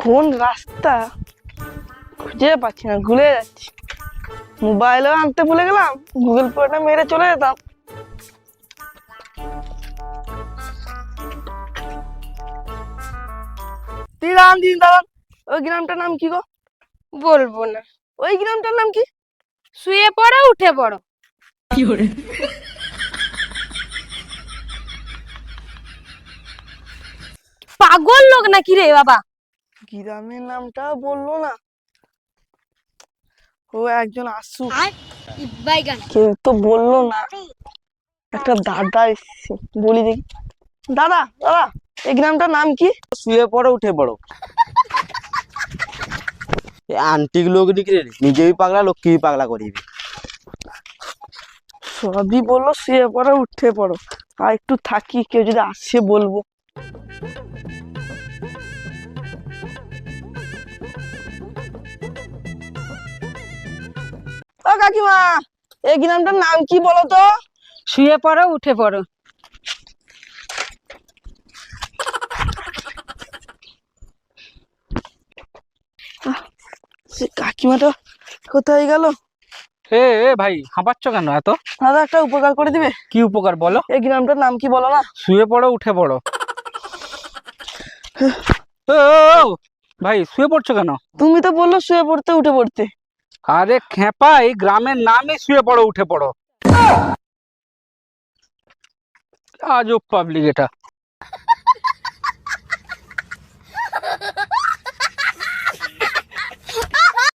কোন রাস্তা খুঁজে পাচ্ছি না, ভুলে যাচ্ছি। মোবাইলও আনতে ভুলে গেলাম, গুগল পেটা মেরে চলে যেতাম। দিন দাঁড়ান, ওই গ্রামটার নাম কি গো? বলবো না। ওই গ্রামটার নাম কি? শুয়ে পড়ো উঠে পড়ো। পাগল লোক নাকি রে বাবা? গ্রামের নামটা বললো না। ও একজন আসুক, কেউ তো বললো না। একটা দাদা এসছে, বলি দেখি। দাদা দাদা, এই গ্রামটার নাম কি? শুয়ে পড়ো উঠে পড়ো। আন্টিক লোক নাকি রে, নিজেই পাগলা লোককেই পাগলা করিবি। সবই বললো শুয়ে পড়ো উঠে পড়ো, আর একটু থাকি, কেউ যদি আসে বলবো। ও কাকিমা, এই গ্রামটার নাম কি বলো তো? শুয়ে পড়ো উঠে পড়ো। সে কাকিমাটা কোথায় গেল? এ ভাই হাঁপাচ্ছ কেন এত? দাদা একটা উপকার করে দিবে? কি উপকার বলো? এই গ্রামটার নাম কি বলো না? শুয়ে পড়ো উঠে পড়ো। ও, ভাই শুয়ে পড়ছো কেন? তুমি তো বললো শুয়ে পড়তে উঠে পড়তে। আরে খেপা, এই গ্রামের নামই শুয়ে পড়ো উঠে পড়ো। আজব পাবলিক এটা।